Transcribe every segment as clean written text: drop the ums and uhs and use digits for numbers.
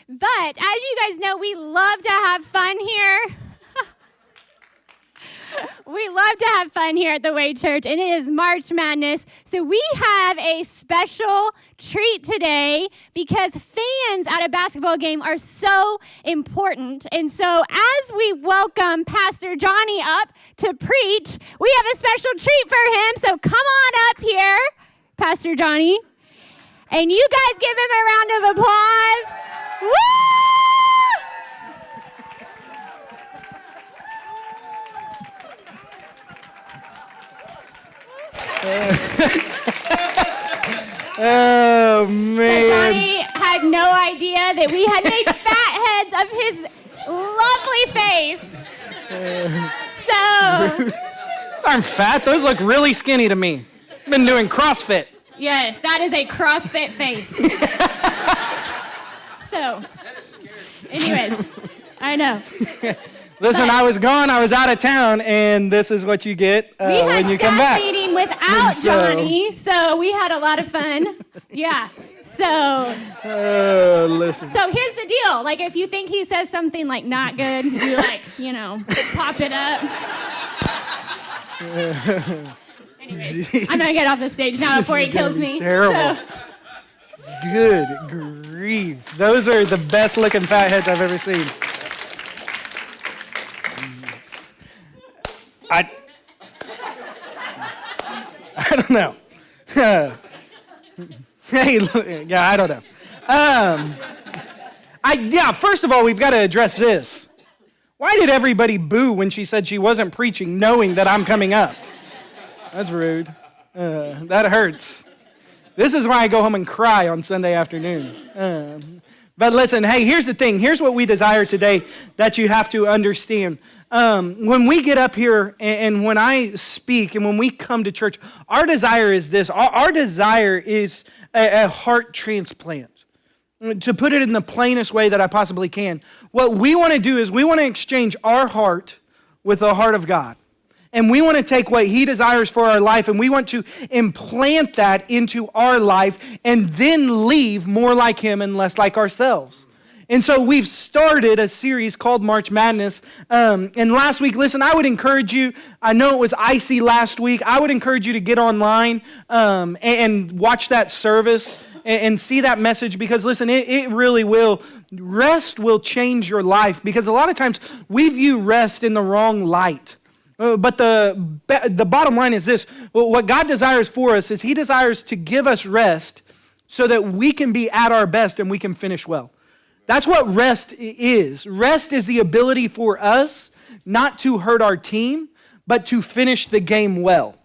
But as you guys know, we love to have fun here. We love to have fun here at the Way Church, and it is March Madness. So we have a special treat today because fans at a basketball game are so important. And so as we welcome Pastor Johnny up to preach, we have a special treat for him. So come on up here, Pastor Johnny. And you guys give him a round of applause. Woo! Oh, man. So Johnny had no idea that we had made fat heads of his lovely face. Those aren't fat. Those look really skinny to me. I've been doing CrossFit. Yes, that is a CrossFit face. So, anyways, I know. Listen, I was gone. I was out of town, and this is what you get when you come back. We had meeting without Johnny, so we had a lot of fun. Yeah. So. Listen. So here's the deal. Like, if you think he says something like not good, you pop it up. Anyways, I'm gonna get off the stage now before he kills me. Terrible. So. Good grief. Those are the best looking fat heads I've ever seen. I don't know. Hey, yeah, I don't know. First of all, we've got to address this. Why did everybody boo when she said she wasn't preaching, knowing that I'm coming up? That's rude. That hurts. This is why I go home and cry on Sunday afternoons. But listen, hey, here's the thing. Here's what we desire today that you have to understand. When we get up here and when I speak and when we come to church, our desire is this. Our desire is a heart transplant. To put it in the plainest way that I possibly can, what we want to do is we want to exchange our heart with the heart of God. And we want to take what He desires for our life and we want to implant that into our life and then leave more like Him and less like ourselves. And so we've started a series called March Madness. And last week, listen, I would encourage you, I know it was icy last week, I would encourage you to get online and watch that service and see that message because, listen, it really will. Rest will change your life because a lot of times we view rest in the wrong light. But the bottom line is this. What God desires for us is He desires to give us rest so that we can be at our best and we can finish well. That's what rest is. Rest is the ability for us not to hurt our team, but to finish the game well.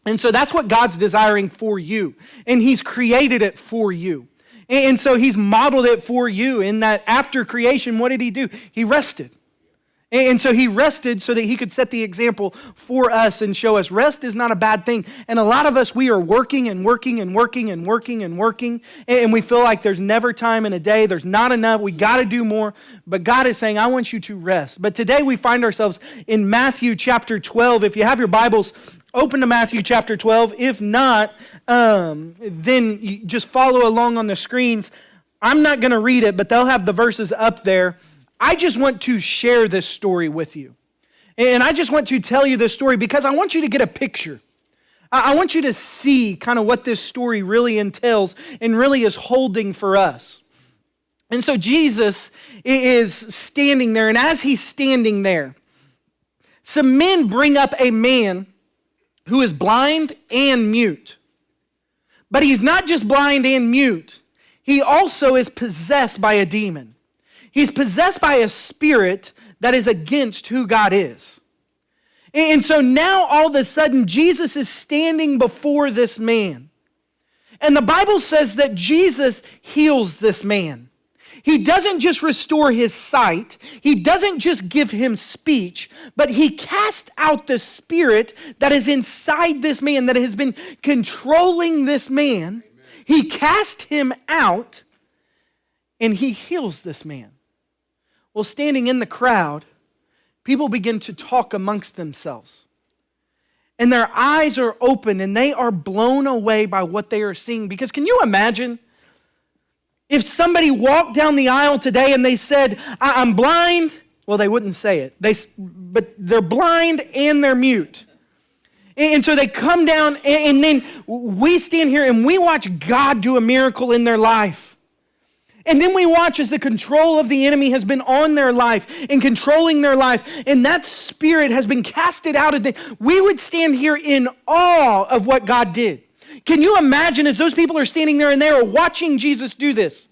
And so that's what God's desiring for you. And He's created it for you. And so He's modeled it for you in that after creation, what did He do? He rested. And so He rested so that He could set the example for us and show us rest is not a bad thing. And a lot of us, we are working and working and working and working and working. And we feel like there's never time in a day. There's not enough. We got to do more. But God is saying, I want you to rest. But today we find ourselves in Matthew chapter 12. If you have your Bibles, open to Matthew chapter 12. If not, then you just follow along on the screens. I'm not going to read it, but they'll have the verses up there. I just want to share this story with you. And I just want to tell you this story because I want you to get a picture. I want you to see kind of what this story really entails and really is holding for us. And so Jesus is standing there, and as He's standing there, some men bring up a man who is blind and mute. But he's not just blind and mute. He also is possessed by a demon. He's possessed by a spirit that is against who God is. And so now all of a sudden, Jesus is standing before this man. And the Bible says that Jesus heals this man. He doesn't just restore his sight. He doesn't just give him speech, but He casts out the spirit that is inside this man, that has been controlling this man. Amen. He casts him out, and He heals this man. Well, standing in the crowd, people begin to talk amongst themselves. And their eyes are open and they are blown away by what they are seeing. Because can you imagine If somebody walked down the aisle today and they said, I'm blind, well, they wouldn't say it. But they're blind and they're mute. And so they come down, and then we stand here and we watch God do a miracle in their life. And then we watch as the control of the enemy has been on their life and controlling their life, and that spirit has been casted out of them. We would stand here in awe of what God did. Can you imagine as those people are standing there and they are watching Jesus do this?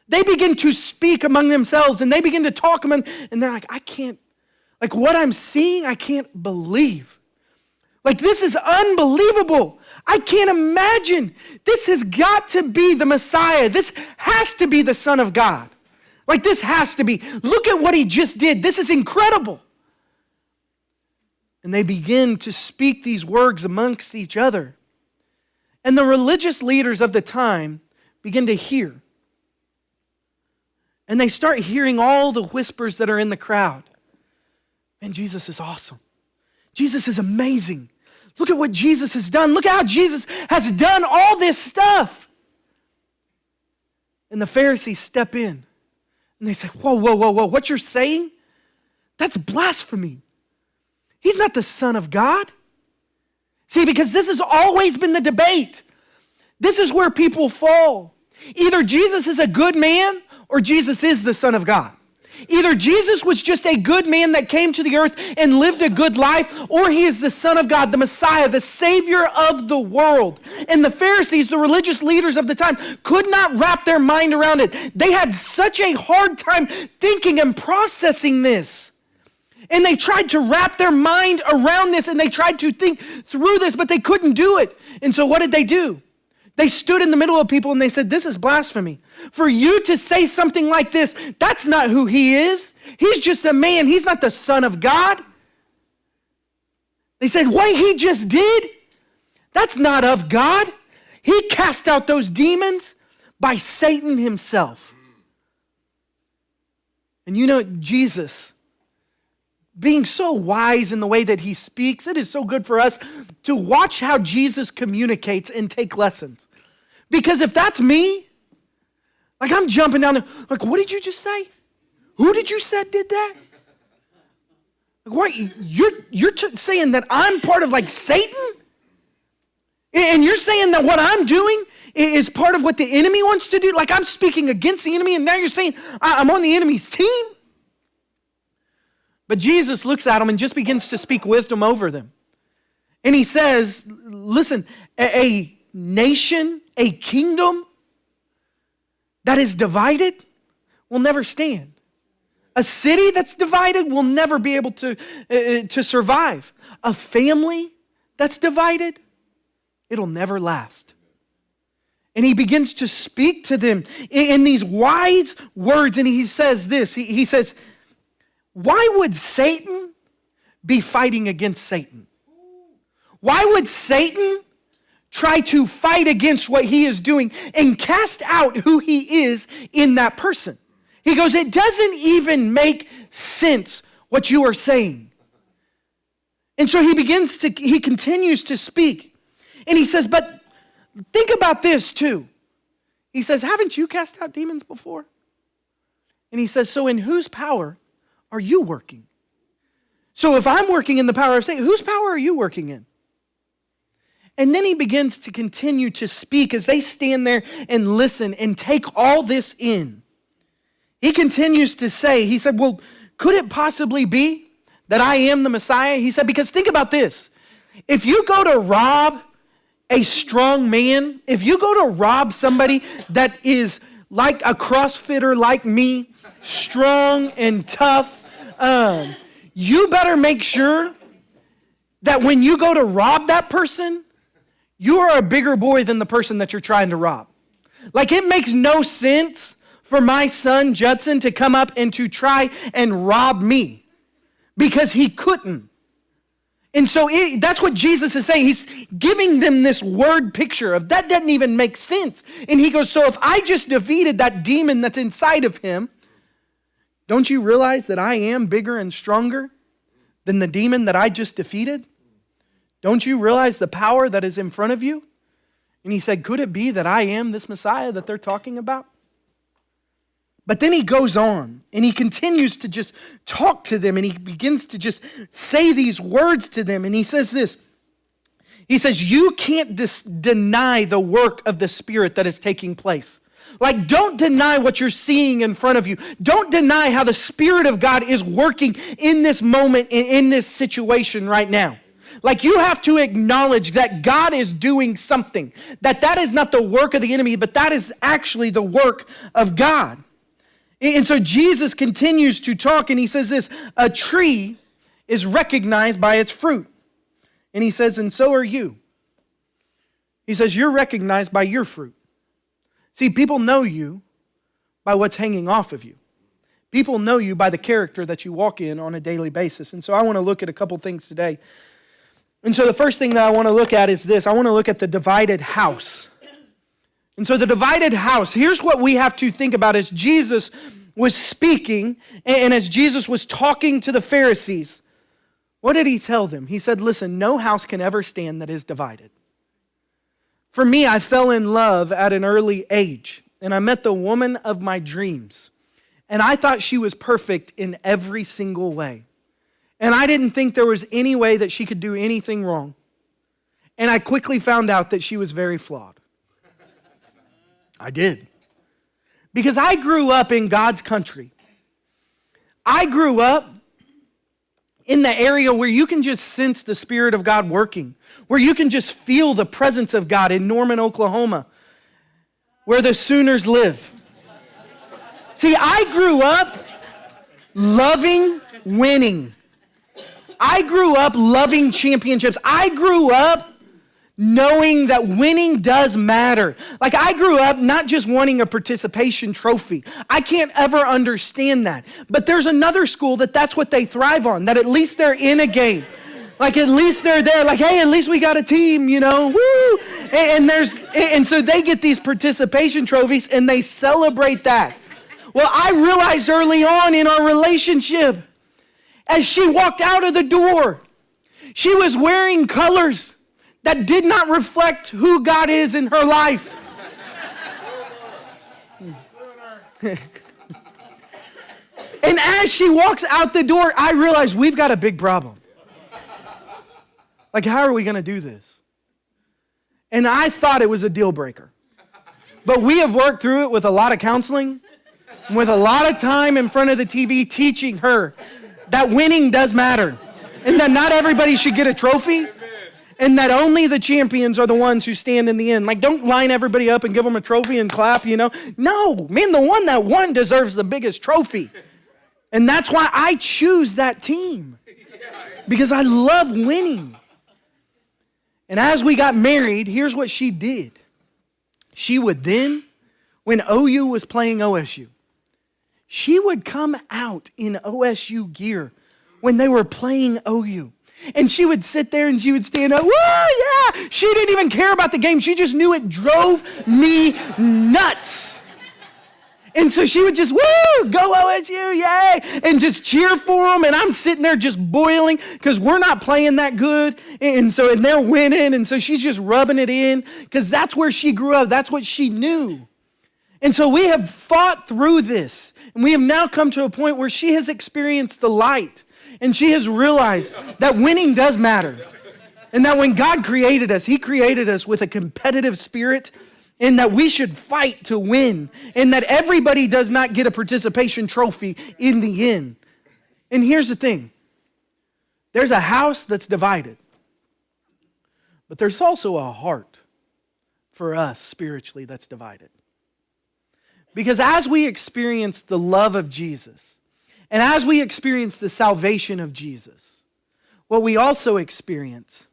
They begin to speak among themselves and they begin to talk and they're like, what I'm seeing, I can't believe. Like, this is unbelievable. I can't imagine. This has got to be the Messiah. This has to be the Son of God. Like, this has to be. Look at what he just did. This is incredible. And they begin to speak these words amongst each other. And the religious leaders of the time begin to hear. And they start hearing all the whispers that are in the crowd. Man, Jesus is awesome. Jesus is amazing. Look at what Jesus has done. Look at how Jesus has done all this stuff. And the Pharisees step in and they say, whoa, what you're saying? That's blasphemy. He's not the Son of God. See, because this has always been the debate. This is where people fall. Either Jesus is a good man or Jesus is the Son of God. Either Jesus was just a good man that came to the earth and lived a good life, or he is the Son of God, the Messiah, the Savior of the world. And the Pharisees, the religious leaders of the time, could not wrap their mind around it. They had such a hard time thinking and processing this. And they tried to wrap their mind around this, and they tried to think through this, but they couldn't do it. And so what did they do? They stood in the middle of people and they said, this is blasphemy. For you to say something like this, that's not who he is. He's just a man. He's not the Son of God. They said, what he just did, that's not of God. He cast out those demons by Satan himself. And you know, Jesus, being so wise in the way that he speaks, it is so good for us to watch how Jesus communicates and take lessons. Because if that's me, like I'm jumping down there, like, what did you just say? Who did you say did that? Like, what, you're saying that I'm part of like Satan? And you're saying that what I'm doing is part of what the enemy wants to do? Like I'm speaking against the enemy, and now you're saying I'm on the enemy's team? But Jesus looks at them and just begins to speak wisdom over them. And he says, listen, a nation, a kingdom that is divided will never stand. A city that's divided will never be able to survive. A family that's divided, it'll never last. And he begins to speak to them in these wise words, and he says this, he says, why would Satan be fighting against Satan? Why would Satan try to fight against what he is doing and cast out who he is in that person? He goes, it doesn't even make sense what you are saying. And so he continues to speak. And he says, but think about this too. He says, haven't you cast out demons before? And he says, so in whose power are you working? So if I'm working in the power of Satan, whose power are you working in? And then he begins to continue to speak as they stand there and listen and take all this in. He continues to say, he said, well, could it possibly be that I am the Messiah? He said, because think about this. If you go to rob a strong man, if you go to rob somebody that is like a CrossFitter like me, strong and tough, you better make sure that when you go to rob that person, you are a bigger boy than the person that you're trying to rob. Like, it makes no sense for my son Judson to come up and to try and rob me because he couldn't. And so that's what Jesus is saying. He's giving them this word picture of that doesn't even make sense. And he goes, so if I just defeated that demon that's inside of him, don't you realize that I am bigger and stronger than the demon that I just defeated? Don't you realize the power that is in front of you? And he said, could it be that I am this Messiah that they're talking about? But then he goes on and he continues to just talk to them and he begins to just say these words to them. And he says this. He says, you can't deny the work of the Spirit that is taking place. Like, don't deny what you're seeing in front of you. Don't deny how the Spirit of God is working in this moment, in this situation right now. Like, you have to acknowledge that God is doing something. That is not the work of the enemy, but that is actually the work of God. And so Jesus continues to talk and he says this, a tree is recognized by its fruit. And he says, and so are you. He says, you're recognized by your fruit. See, people know you by what's hanging off of you. People know you by the character that you walk in on a daily basis. And so I want to look at a couple things today. And so the first thing that I want to look at is this. I want to look at the divided house. And so the divided house, here's what we have to think about as Jesus was speaking and as Jesus was talking to the Pharisees. What did he tell them? He said, listen, no house can ever stand that is divided. For me, I fell in love at an early age, and I met the woman of my dreams. And I thought she was perfect in every single way. And I didn't think there was any way that she could do anything wrong. And I quickly found out that she was very flawed. I did. Because I grew up in God's country. I grew up in the area where you can just sense the Spirit of God working, where you can just feel the presence of God in Norman, Oklahoma, where the Sooners live. See, I grew up loving winning. I grew up loving championships. I grew up knowing that winning does matter. Like, I grew up not just wanting a participation trophy. I can't ever understand that. But there's another school that's what they thrive on, that at least they're in a game. Like, at least they're there. Like, hey, at least we got a team, you know, woo! And so they get these participation trophies and they celebrate that. Well, I realized early on in our relationship, as she walked out of the door, she was wearing colors that did not reflect who God is in her life. And as she walks out the door, I realize we've got a big problem. Like, how are we going to do this? And I thought it was a deal breaker. But we have worked through it with a lot of counseling, with a lot of time in front of the TV teaching her that winning does matter, and that not everybody should get a trophy, and that only the champions are the ones who stand in the end. Like, don't line everybody up and give them a trophy and clap, you know. No, man, the one that won deserves the biggest trophy. And that's why I choose that team, because I love winning. And as we got married, here's what she did. She would then, when OU was playing OSU, she would come out in OSU gear when they were playing OU. And she would sit there and she would stand up, woo, yeah! She didn't even care about the game. She just knew it drove me nuts. And so she would just, woo, go OSU, yay! And just cheer for them. And I'm sitting there just boiling because we're not playing that good. And they're winning. And so she's just rubbing it in because that's where she grew up. That's what she knew. And so we have fought through this. And we have now come to a point where she has experienced the light. And she has realized that winning does matter. And that when God created us, He created us with a competitive spirit, and that we should fight to win. And that everybody does not get a participation trophy in the end. And here's the thing. There's a house that's divided. But there's also a heart for us spiritually that's divided. Because as we experience the love of Jesus, and as we experience the salvation of Jesus, what we also experience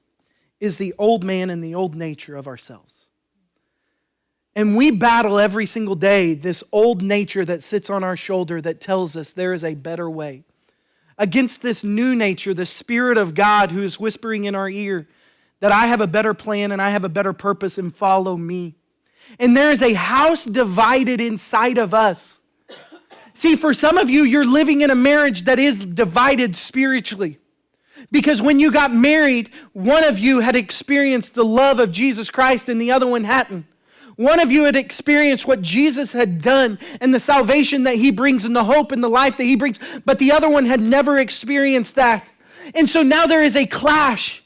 is the old man and the old nature of ourselves. And we battle every single day this old nature that sits on our shoulder that tells us there is a better way, against this new nature, the Spirit of God who is whispering in our ear that I have a better plan and I have a better purpose and follow me. And there is a house divided inside of us. See, for some of you, you're living in a marriage that is divided spiritually. Because when you got married, one of you had experienced the love of Jesus Christ and the other one hadn't. One of you had experienced what Jesus had done and the salvation that he brings and the hope and the life that he brings, but the other one had never experienced that. And so now there is a clash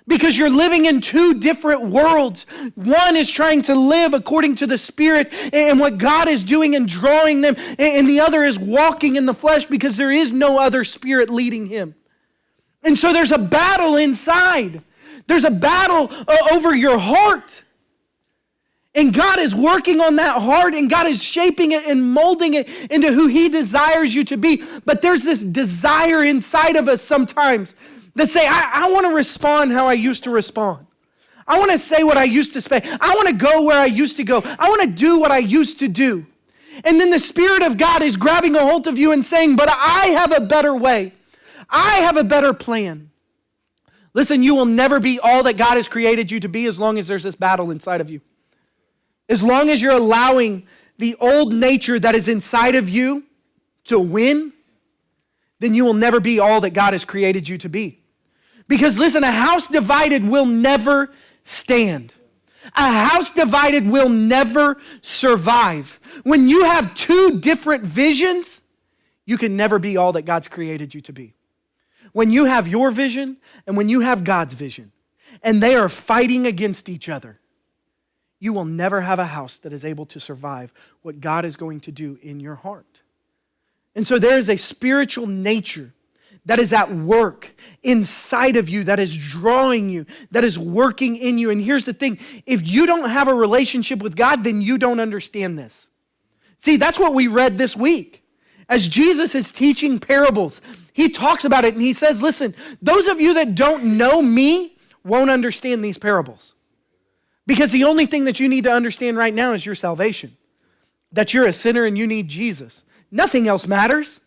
because you're living in two different worlds. One is trying to live according to the Spirit and what God is doing and drawing them, and the other is walking in the flesh because there is no other Spirit leading him. And so there's a battle inside. There's a battle over your heart. And God is working on that heart, and God is shaping it and molding it into who he desires you to be. But there's this desire inside of us sometimes that say, I want to respond how I used to respond. I want to say what I used to say. I want to go where I used to go. I want to do what I used to do. And then the Spirit of God is grabbing a hold of you and saying, but I have a better way. I have a better plan. Listen, you will never be all that God has created you to be as long as there's this battle inside of you. As long as you're allowing the old nature that is inside of you to win, then you will never be all that God has created you to be. Because listen, a house divided will never stand. A house divided will never survive. When you have two different visions, you can never be all that God's created you to be. When you have your vision and when you have God's vision, and they are fighting against each other, you will never have a house that is able to survive what God is going to do in your heart. And so there is a spiritual nature that is at work inside of you, that is drawing you, that is working in you. And here's the thing, if you don't have a relationship with God, then you don't understand this. See, that's what we read this week. As Jesus is teaching parables, he talks about it and he says, listen, those of you that don't know me won't understand these parables. Because the only thing that you need to understand right now is your salvation. That you're a sinner and you need Jesus. Nothing else matters.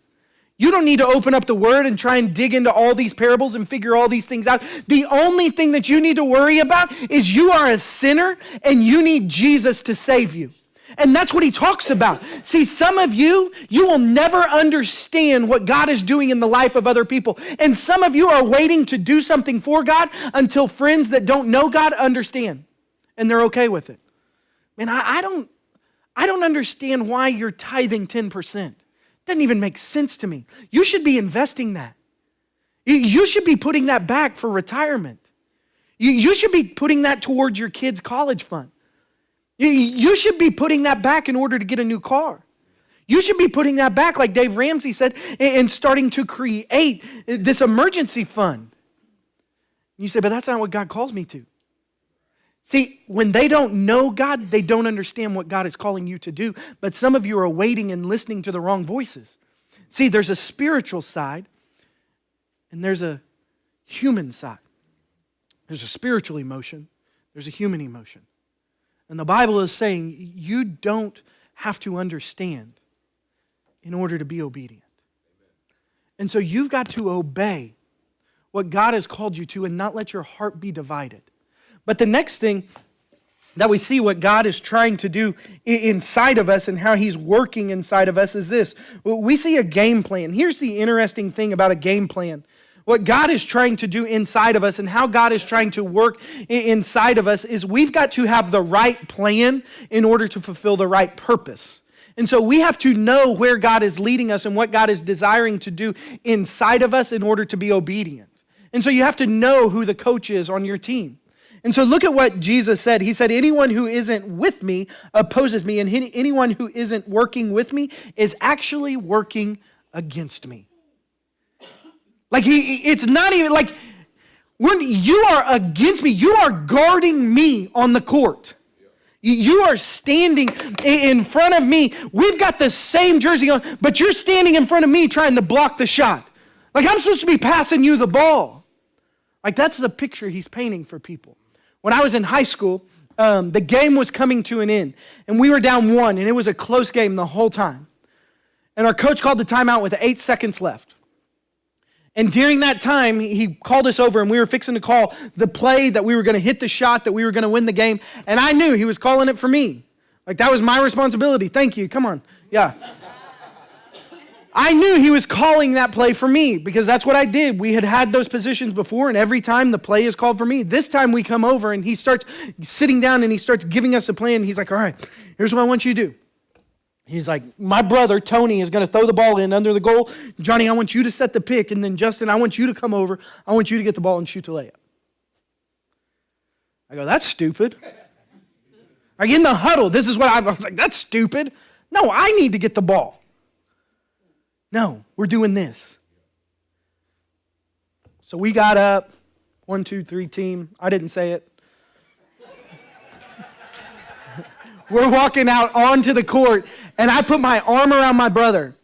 You don't need to open up the Word and try and dig into all these parables and figure all these things out. The only thing that you need to worry about is you are a sinner and you need Jesus to save you. And that's what he talks about. See, some of you will never understand what God is doing in the life of other people. And some of you are waiting to do something for God until friends that don't know God understand. And they're okay with it. Man, I don't understand why you're tithing 10%. Doesn't even make sense to me. You should be investing that. You should be putting that back for retirement. You should be putting that towards your kids' college fund. You should be putting that back in order to get a new car. You should be putting that back, like Dave Ramsey said, and starting to create this emergency fund. You say, but that's not what God calls me to. See, when they don't know God, they don't understand what God is calling you to do. But some of you are waiting and listening to the wrong voices. See, there's a spiritual side and there's a human side. There's a spiritual emotion, there's a human emotion. And the Bible is saying you don't have to understand in order to be obedient. And so you've got to obey what God has called you to and not let your heart be divided. But the next thing that we see what God is trying to do inside of us and how he's working inside of us is this. We see a game plan. Here's the interesting thing about a game plan. What God is trying to do inside of us and how God is trying to work inside of us is we've got to have the right plan in order to fulfill the right purpose. And so we have to know where God is leading us and what God is desiring to do inside of us in order to be obedient. And so you have to know who the coach is on your team. And so look at what Jesus said. He said, anyone who isn't with me opposes me, and anyone who isn't working with me is actually working against me. Like it's not even like, when you are against me, you are guarding me on the court. You are standing in front of me. We've got the same jersey on, but you're standing in front of me trying to block the shot. Like I'm supposed to be passing you the ball. Like that's the picture he's painting for people. When I was in high school, the game was coming to an end, and we were down 1, and it was a close game the whole time. And our coach called the timeout with 8 seconds left. And during that time, he called us over, and we were fixing to call the play that we were going to hit the shot, that we were going to win the game, and I knew he was calling it for me. Like, that was my responsibility. Thank you. Come on. Yeah. I knew he was calling that play for me because that's what I did. We had those positions before, and every time the play is called for me. This time we come over, and he starts sitting down, and he starts giving us a plan. He's like, all right, here's what I want you to do. He's like, my brother, Tony, is going to throw the ball in under the goal. Johnny, I want you to set the pick, and then Justin, I want you to come over. I want you to get the ball and shoot the layup. I go, that's stupid. Like in the huddle, this is what I was like, that's stupid. No, I need to get the ball. No, we're doing this. So we got up, 1, 2, 3 team. I didn't say it. We're walking out onto the court, and I put my arm around my brother,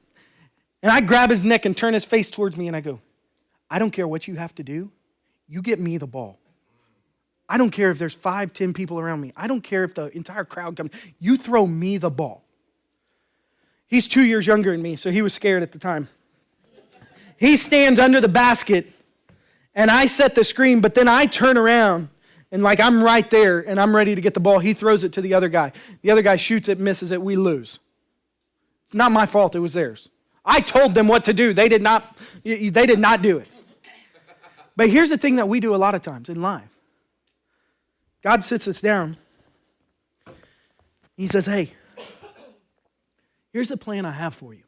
and I grab his neck and turn his face towards me, and I go, I don't care what you have to do. You get me the ball. I don't care if there's 5, 10 people around me. I don't care if the entire crowd comes. You throw me the ball. He's 2 years younger than me, so he was scared at the time. He stands under the basket, and I set the screen, but then I turn around, and like I'm right there, and I'm ready to get the ball. He throws it to the other guy. The other guy shoots it, misses it, we lose. It's not my fault, it was theirs. I told them what to do. They did not do it. But here's the thing that we do a lot of times in life. God sits us down. He says, hey, here's the plan I have for you.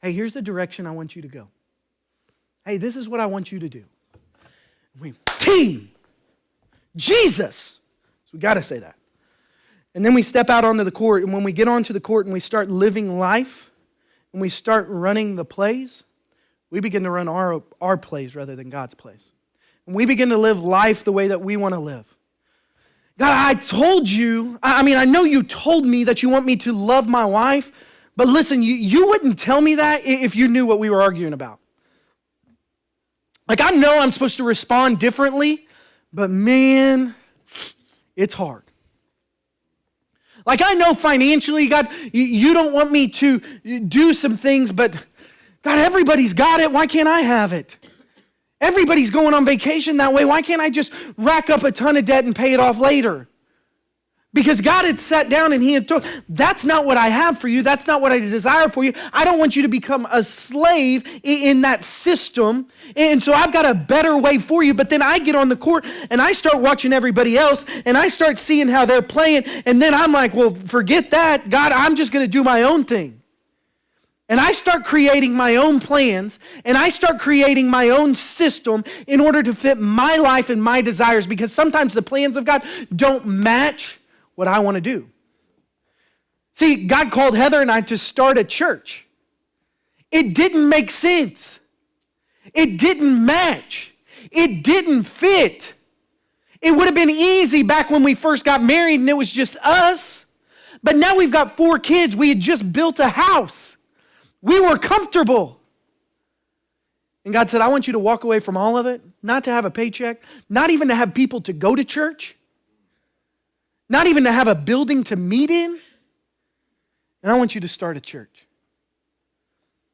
Hey, here's the direction I want you to go. Hey, this is what I want you to do. Team! Jesus! So we got to say that. And then we step out onto the court, and when we get onto the court and we start living life, and we start running the plays, we begin to run our plays rather than God's plays. And we begin to live life the way that we want to live. God, I told you, I know you told me that you want me to love my wife, but listen, you wouldn't tell me that if you knew what we were arguing about. Like, I know I'm supposed to respond differently, but man, it's hard. Like, I know financially, God, you don't want me to do some things, but God, everybody's got it. Why can't I have it? Everybody's going on vacation that way. Why can't I just rack up a ton of debt and pay it off later? Because God had sat down and he had told, that's not what I have for you. That's not what I desire for you. I don't want you to become a slave in that system. And so I've got a better way for you. But then I get on the court and I start watching everybody else and I start seeing how they're playing. And then I'm like, well, forget that. God, I'm just going to do my own thing. And I start creating my own plans, and I start creating my own system in order to fit my life and my desires, because sometimes the plans of God don't match what I want to do. See, God called Heather and I to start a church. It didn't make sense. It didn't match. It didn't fit. It would have been easy back when we first got married and it was just us. But now we've got 4 kids. We had just built a house. We were comfortable. And God said, I want you to walk away from all of it, not to have a paycheck, not even to have people to go to church, not even to have a building to meet in. And I want you to start a church.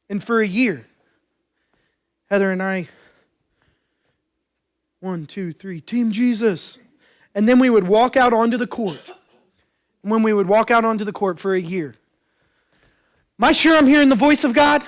And for a year, Heather and I, 1, 2, 3, Team Jesus. And then we would walk out onto the court. And when we would walk out onto the court for a year, am I sure I'm hearing the voice of God?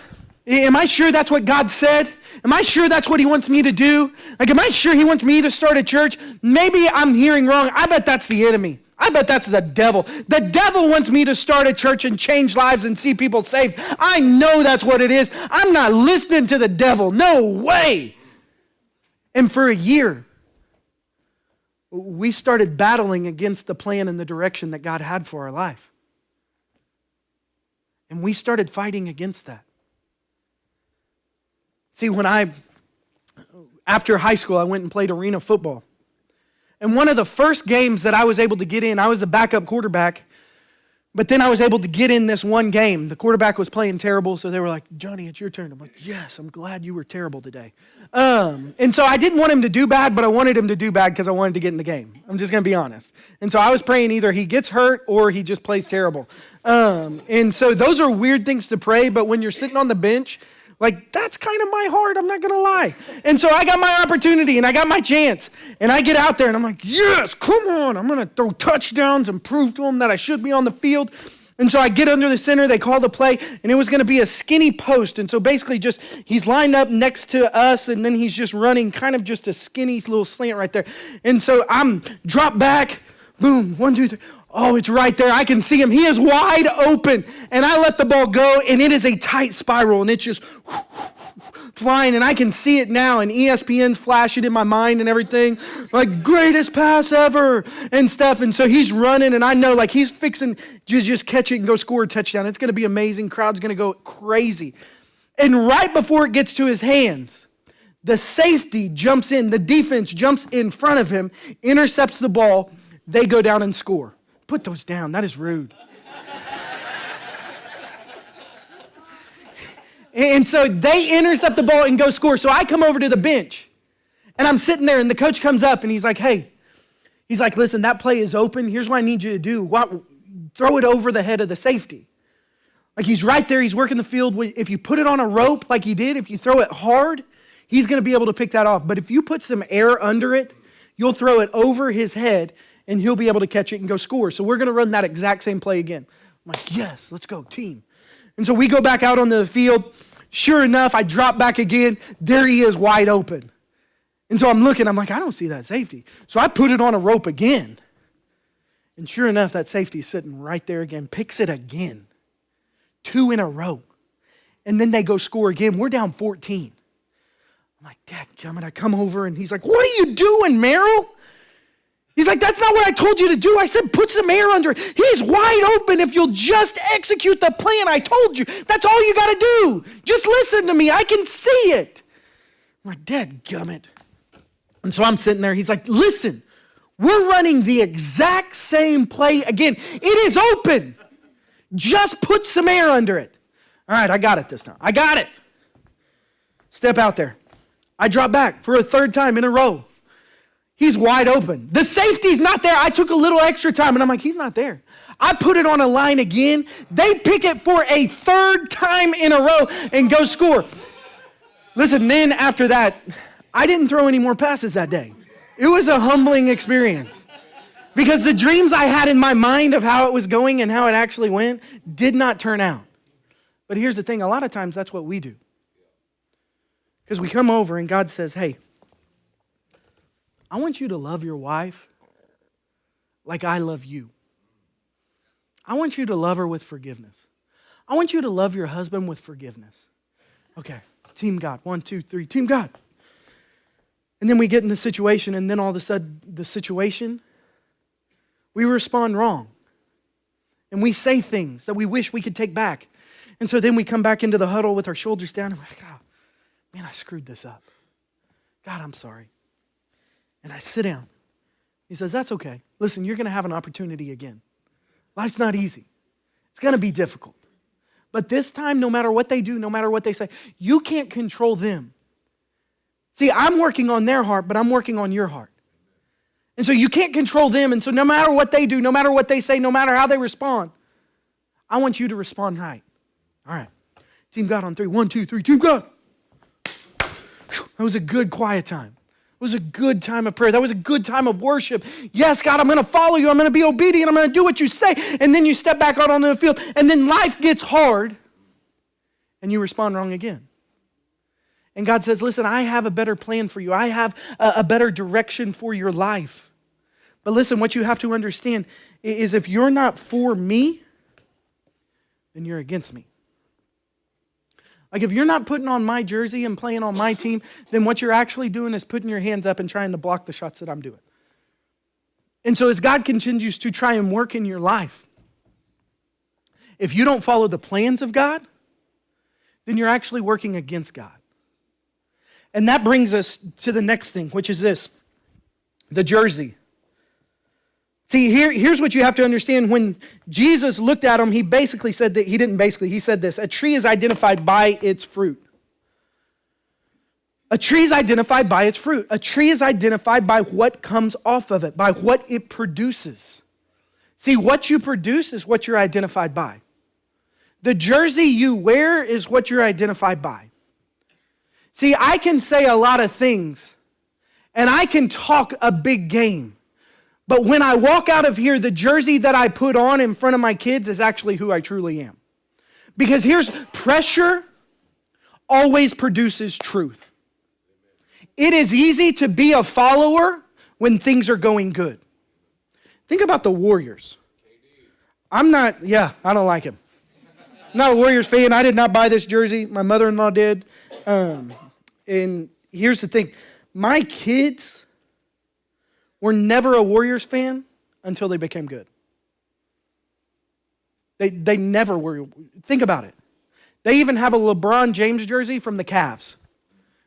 Am I sure that's what God said? Am I sure that's what he wants me to do? Like, am I sure he wants me to start a church? Maybe I'm hearing wrong. I bet that's the enemy. I bet that's the devil. The devil wants me to start a church and change lives and see people saved. I know that's what it is. I'm not listening to the devil. No way. And for a year, we started battling against the plan and the direction that God had for our life. And we started fighting against that. See, after high school, I went and played arena football. And one of the first games that I was able to get in, I was a backup quarterback, but then I was able to get in this one game. The quarterback was playing terrible, so they were like, Johnny, it's your turn. I'm like, yes, I'm glad you were terrible today. And so I didn't want him to do bad, but I wanted him to do bad because I wanted to get in the game. I'm just going to be honest. And so I was praying either he gets hurt or he just plays terrible. And so those are weird things to pray, but when you're sitting on the bench, like, that's kind of my heart, I'm not going to lie. And so I got my opportunity and I got my chance. And I get out there and I'm like, yes, come on. I'm going to throw touchdowns and prove to them that I should be on the field. And so I get under the center, they call the play, and it was going to be a skinny post. And so basically just, he's lined up next to us, and then he's just running kind of just a skinny little slant right there. And so I'm drop back, boom, 1, 2, 3. Oh, it's right there. I can see him. He is wide open. And I let the ball go, and it is a tight spiral, and it's just flying, and I can see it now, and ESPN's flashing in my mind and everything, like greatest pass ever and stuff. And so he's running, and I know like he's fixing to just catch it and go score a touchdown. It's going to be amazing. Crowd's going to go crazy. And right before it gets to his hands, the safety jumps in, the defense jumps in front of him, intercepts the ball, they go down and score. Put those down. That is rude. And so they intercept the ball and go score. So I come over to the bench, and I'm sitting there, and the coach comes up, and he's like, hey, he's like, listen, that play is open. Here's what I need you to do. Throw it over the head of the safety. Like he's right there. He's working the field. If you put it on a rope like he did, if you throw it hard, he's going to be able to pick that off. But if you put some air under it, you'll throw it over his head, and he'll be able to catch it and go score. So we're going to run that exact same play again. I'm like, yes, let's go, team. And so we go back out on the field. Sure enough, I drop back again. There he is, wide open. And so I'm looking, I'm like, I don't see that safety. So I put it on a rope again. And sure enough, that safety is sitting right there again, picks it again. 2 in a row. And then they go score again. We're down 14. I'm like, dadgummit, I come over, and he's like, what are you doing, Merrill? He's like, that's not what I told you to do. I said, put some air under it. He's wide open if you'll just execute the plan I told you. That's all you got to do. Just listen to me. I can see it. I'm like, dadgummit. And so I'm sitting there. He's like, listen, we're running the exact same play again. It is open. Just put some air under it. All right, I got it this time. I got it. Step out there. I drop back for a 3rd time in a row. He's wide open. The safety's not there. I took a little extra time, and I'm like, he's not there. I put it on a line again. They pick it for a 3rd time in a row and go score. Listen, then after that, I didn't throw any more passes that day. It was a humbling experience because the dreams I had in my mind of how it was going and how it actually went did not turn out. But here's the thing. A lot of times that's what we do. Because we come over and God says, hey, I want you to love your wife like I love you. I want you to love her with forgiveness. I want you to love your husband with forgiveness. Okay, team God. 1, 2, 3, team God. And then we get in the situation, and then all of a sudden, the situation, we respond wrong. And we say things that we wish we could take back. And so then we come back into the huddle with our shoulders down, and we're like, oh, man, I screwed this up. God, I'm sorry. And I sit down. He says, that's okay. Listen, you're going to have an opportunity again. Life's not easy. It's going to be difficult. But this time, no matter what they do, no matter what they say, you can't control them. See, I'm working on their heart, but I'm working on your heart. And so you can't control them. And so no matter what they do, no matter what they say, no matter how they respond, I want you to respond right. All right. Team God on 3. 1, 2, 3. Team God. That was a good quiet time. It was a good time of prayer. That was a good time of worship. Yes, God, I'm going to follow you. I'm going to be obedient. I'm going to do what you say. And then you step back out onto the field. And then life gets hard. And you respond wrong again. And God says, listen, I have a better plan for you. I have a better direction for your life. But listen, what you have to understand is if you're not for me, then you're against me. Like if you're not putting on my jersey and playing on my team, then what you're actually doing is putting your hands up and trying to block the shots that I'm doing. And so as God continues to try and work in your life, if you don't follow the plans of God, then you're actually working against God. And that brings us to the next thing, which is this, the jersey. See, here's what you have to understand. When Jesus looked at him, he basically said that, he said this, a tree is identified by its fruit. A tree is identified by its fruit. A tree is identified by what comes off of it, by what it produces. See, what you produce is what you're identified by. The jersey you wear is what you're identified by. See, I can say a lot of things, and I can talk a big game, But when I walk out of here, the jersey that I put on in front of my kids is actually who I truly am. Because here's pressure always produces truth. It is easy to be a follower when things are going good. Think about the Warriors. I don't like him. I'm not a Warriors fan. I did not buy this jersey. My mother-in-law did. And here's the thing. My kids were never a Warriors fan until they became good. They never were. Think about it. They even have a LeBron James jersey from the Cavs.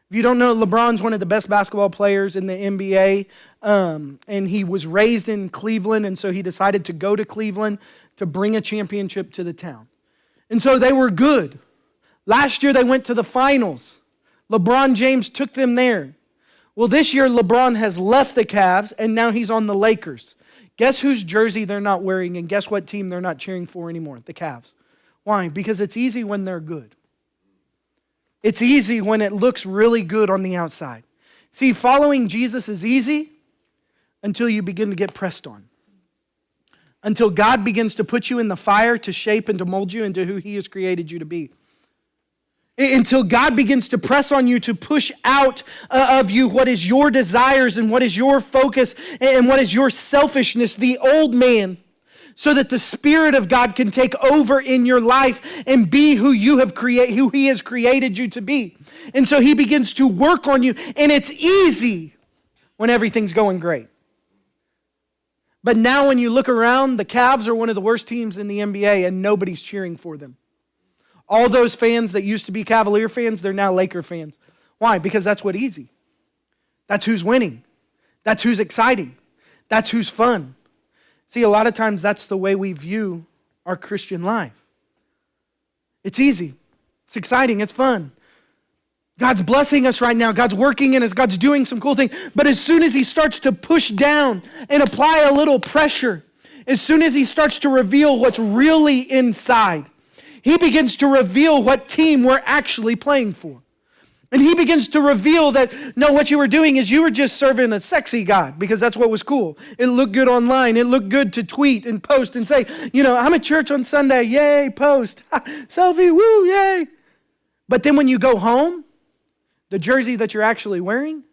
If you don't know, LeBron's one of the best basketball players in the NBA, and he was raised in Cleveland, and so he decided to go to Cleveland to bring a championship to the town. And so they were good. Last year they went to the finals. LeBron James took them there. Well, this year LeBron has left the Cavs, and now he's on the Lakers. Guess whose jersey they're not wearing, and guess what team they're not cheering for anymore? The Cavs. Why? Because it's easy when they're good. It's easy when it looks really good on the outside. See, following Jesus is easy until you begin to get pressed on. Until God begins to put you in the fire to shape and to mold you into who He has created you to be. Until God begins to press on you to push out of you what is your desires and what is your focus and what is your selfishness, the old man, so that the Spirit of God can take over in your life and be who who He has created you to be. And so He begins to work on you, and it's easy when everything's going great. But now when you look around, the Cavs are one of the worst teams in the NBA, and nobody's cheering for them. All those fans that used to be Cavalier fans, they're now Laker fans. Why? Because that's what's easy. That's who's winning. That's who's exciting. That's who's fun. See, a lot of times that's the way we view our Christian life. It's easy. It's exciting. It's fun. God's blessing us right now. God's working in us. God's doing some cool things. But as soon as He starts to push down and apply a little pressure, as soon as He starts to reveal what's really inside, He begins to reveal what team we're actually playing for. And He begins to reveal that, no, what you were doing is you were just serving a sexy God because that's what was cool. It looked good online. It looked good to tweet and post and say, I'm at church on Sunday. Yay, post. Selfie, woo, yay. But then when you go home, the jersey that you're actually wearing,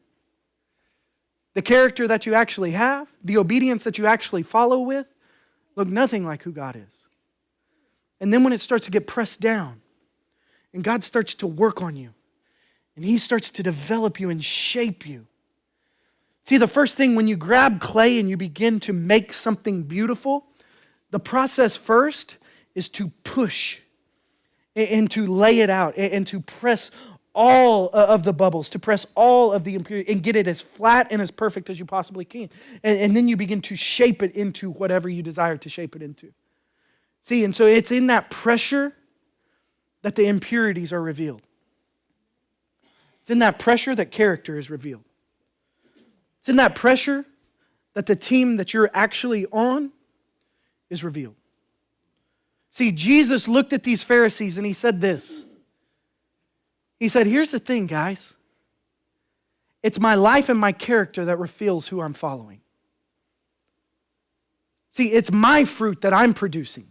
the character that you actually have, the obedience that you actually follow with, look nothing like who God is. And then when it starts to get pressed down and God starts to work on you and He starts to develop you and shape you. See, the first thing when you grab clay and you begin to make something beautiful, the process first is to push and to lay it out and to press all of the bubbles, to press all of the impurity and get it as flat and as perfect as you possibly can. And then you begin to shape it into whatever you desire to shape it into. See, and so it's in that pressure that the impurities are revealed. It's in that pressure that character is revealed. It's in that pressure that the team that you're actually on is revealed. See, Jesus looked at these Pharisees and He said this. He said, here's the thing, guys. It's my life and my character that reveals who I'm following. See, it's my fruit that I'm producing.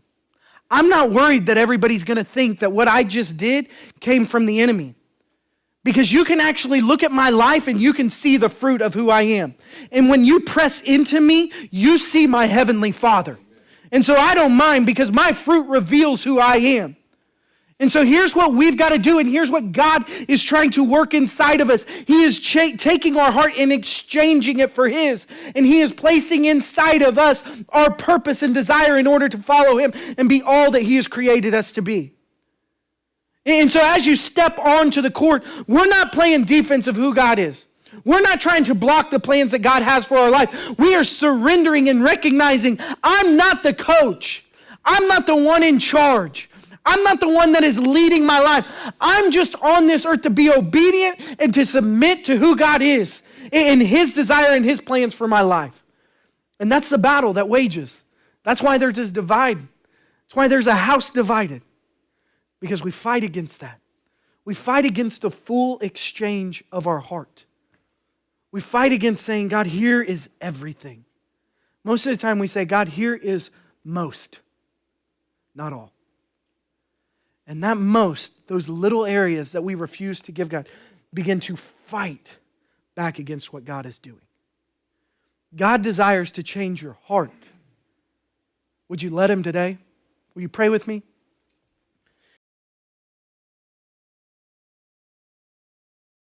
I'm not worried that everybody's going to think that what I just did came from the enemy. Because you can actually look at my life and you can see the fruit of who I am. And when you press into me, you see my heavenly Father. And so I don't mind because my fruit reveals who I am. And so here's what we've got to do, and here's what God is trying to work inside of us. He is taking our heart and exchanging it for His, and He is placing inside of us our purpose and desire in order to follow Him and be all that He has created us to be. And so as you step onto the court, we're not playing defense of who God is. We're not trying to block the plans that God has for our life. We are surrendering and recognizing, I'm not the coach. I'm not the one in charge. I'm not the one that is leading my life. I'm just on this earth to be obedient and to submit to who God is in His desire and His plans for my life. And that's the battle that wages. That's why there's this divide. That's why there's a house divided. Because we fight against that. We fight against the full exchange of our heart. We fight against saying, God, here is everything. Most of the time we say, God, here is most, not all. And that most, those little areas that we refuse to give God, begin to fight back against what God is doing. God desires to change your heart. Would you let Him today? Will you pray with me?